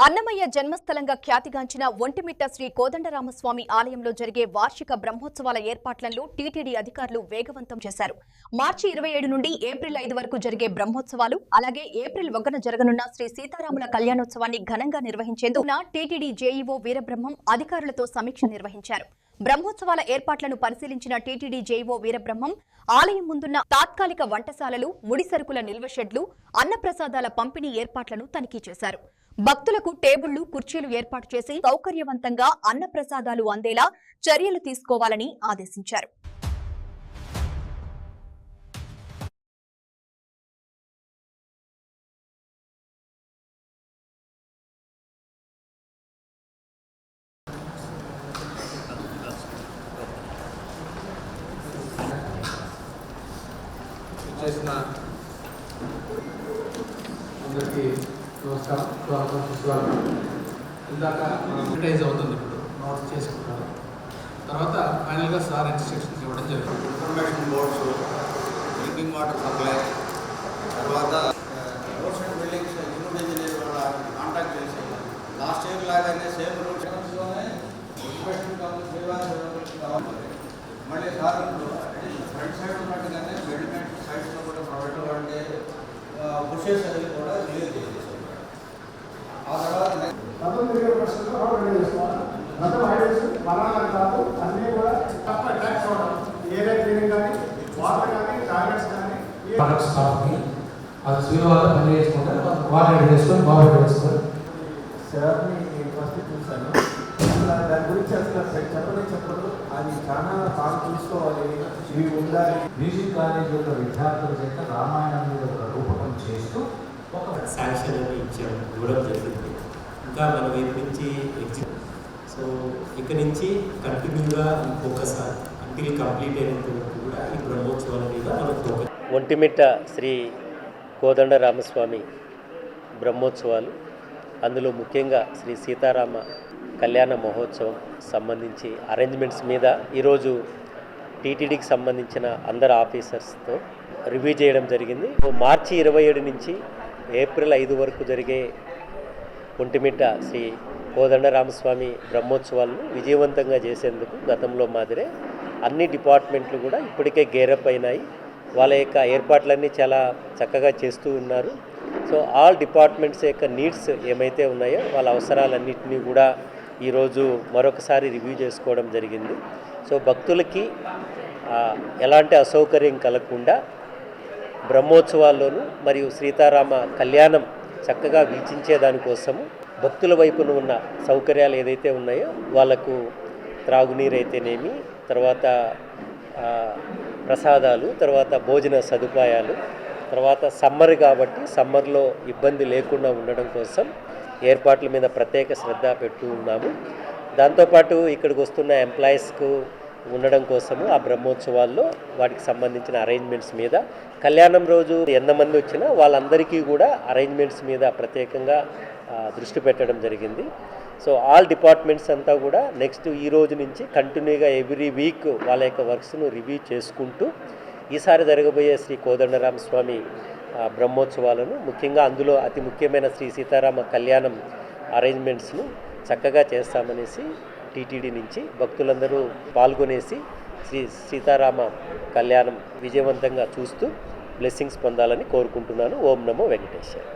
అన్నమయ్య జన్మస్థలంగా ఖ్యాతిగాంచిన ఒంటిమిట్ట శ్రీ కోదండరామస్వామి ఆలయంలో జరిగే వార్షిక బ్రహ్మోత్సవాల ఏర్పాట్లను టీటీడీ అధికారులు వేగవంతం చేశారు. మార్చి 27 నుండి ఏప్రిల్ 5 వరకు జరిగే బ్రహ్మోత్సవాలు, అలాగే ఏప్రిల్ 1న జరగనున్న శ్రీ సీతారాముల కళ్యాణోత్సవాన్ని ఘనంగా నిర్వహించేందుకు టీటీడీ జేఈఓ వీరబ్రహ్మం అధికారులతో సమీక్ష నిర్వహించారు. బ్రహ్మోత్సవాల ఏర్పాట్లను పరిశీలించిన టీటీడీ జేఈఓ వీరబ్రహ్మం ఆలయం ముందున్న తాత్కాలిక వంటశాలలు, ముడి సరుకుల నిల్వ షెడ్లు, అన్నప్రసాదాల పంపిణీ ఏర్పాట్లను తనిఖీ చేశారు. భక్తులకు టేబుళ్లు, కుర్చీలు ఏర్పాటు చేసి సౌకర్యవంతంగా అన్నప్రసాదాలు అందేలా చర్యలు తీసుకోవాలని ఆదేశించారు. అందరికీ నమస్కారం. స్వాగతం. ఇందాక మనం యూటిలైజ్ అవుతుంది, ఇప్పుడు నోట్స్ చేసుకుంటారు. తర్వాత ఫైనల్గా సార్ ఇన్స్ట్రక్షన్స్ ఇవ్వడం జరిగింది. Information boards, drinking water supply, తర్వాత roads and buildings unit engineer వాళ్ళ కాంటాక్ట్ చేసి లాస్ట్ ఇయర్ లాగానే సేమ్ రూట్స్లోనే ఇన్స్పెక్షన్ కావాలి. మళ్ళీ సార్ ఫ్రంట్ సైడ్ ఉన్నట్టుగానే బెల్ట్మెంట్ సైడ్స్లో కూడా ప్రొవైడ్ అంటే బుషెస్ అనేది కూడా క్లియర్ చేసేసారు. ఆ తర్వాత అది స్వీట్ వాళ్ళ పని చేసుకుంటే వాటర్ వేసుకొని బాగా వేసుకొని సార్ని ఫస్ట్ చూశాను. దాని గురించి అసలు చెప్పదు. అది చాలా బాగా చూసుకోవాలి, ఇవి ఉండాలి. మ్యూజిక్ కాలేజ్ యొక్క విద్యార్థుల చేత రామాయణం మీద ఒక రూపకం చేస్తూ ఒక శాంక్షన్ అని ఇవ్వడం జరిగింది. ఇంకా మన వైపు నుంచి సో ఇక్కడ నుంచి కంటిన్యూగా ఒక్కసారి అంటిల్ కంప్లీట్ అయినంత వరకు కూడా ఈ బ్రహ్మోత్సవాల మీద మనం ఫోకస్. ఒంటిమిట్ట శ్రీ కోదండరామస్వామి బ్రహ్మోత్సవాలు, అందులో ముఖ్యంగా శ్రీ సీతారామ కళ్యాణ మహోత్సవం సంబంధించి అరేంజ్మెంట్స్ మీద ఈరోజు టీటీడీకి సంబంధించిన అందరు ఆఫీసర్స్తో రివ్యూ చేయడం జరిగింది. మార్చి 27 నుంచి ఏప్రిల్ 5 వరకు జరిగే ఒంటిమిట్ట శ్రీ కోదండరామస్వామి బ్రహ్మోత్సవాలను విజయవంతంగా చేసేందుకు గతంలో మాదిరే అన్ని డిపార్ట్మెంట్లు కూడా ఇప్పటికే గేరప్ అయినాయి. వాళ్ళ యొక్క ఏర్పాట్లన్నీ చాలా చక్కగా చేస్తూ ఉన్నారు. సో ఆల్ డిపార్ట్మెంట్స్ యొక్క నీడ్స్ ఏమైతే ఉన్నాయో వాళ్ళ అవసరాలన్నింటినీ కూడా ఈరోజు మరొకసారి రివ్యూ చేసుకోవడం జరిగింది. సో భక్తులకి ఎలాంటి అసౌకర్యం కలగకుండా బ్రహ్మోత్సవాల్లోనూ మరియు సీతారామ కళ్యాణం చక్కగా వీక్షించే దానికోసము భక్తుల వైపున ఉన్న సౌకర్యాలు ఏదైతే ఉన్నాయో వాళ్ళకు త్రాగునీరు అయితేనేమి, తర్వాత ప్రసాదాలు, తర్వాత భోజన సదుపాయాలు, తర్వాత సమ్మర్ కాబట్టి సమ్మర్లో ఇబ్బంది లేకుండా ఉండడం కోసం ఏర్పాట్ల మీద ప్రత్యేక శ్రద్ధ పెడుతూ ఉన్నాము. దాంతోపాటు ఇక్కడికి వస్తున్న ఎంప్లాయీస్కు ఉండడం కోసము ఆ బ్రహ్మోత్సవాల్లో వాటికి సంబంధించిన అరేంజ్మెంట్స్ మీద, కళ్యాణం రోజు ఎంతమంది వచ్చినా వాళ్ళందరికీ కూడా అరేంజ్మెంట్స్ మీద ప్రత్యేకంగా దృష్టి పెట్టడం జరిగింది. సో ఆల్ డిపార్ట్మెంట్స్ అంతా కూడా నెక్స్ట్ ఈ రోజు నుంచి కంటిన్యూగా ఎవ్రీ వీక్ వాళ్ళ యొక్క వర్క్స్ను రివ్యూ చేసుకుంటూ ఈసారి జరగబోయే శ్రీ కోదండరామస్వామి బ్రహ్మోత్సవాలను, ముఖ్యంగా అందులో అతి ముఖ్యమైన శ్రీ సీతారామ కళ్యాణం అరేంజ్మెంట్స్ను చక్కగా చేస్తామనేసి టీటీడీ నుంచి భక్తులందరూ పాల్గొనేసి శ్రీ సీతారామ కళ్యాణం విజయవంతంగా చూస్తూ బ్లెస్సింగ్స్ పొందాలని కోరుకుంటున్నాను. ఓం నమో వెంకటేశ్వర.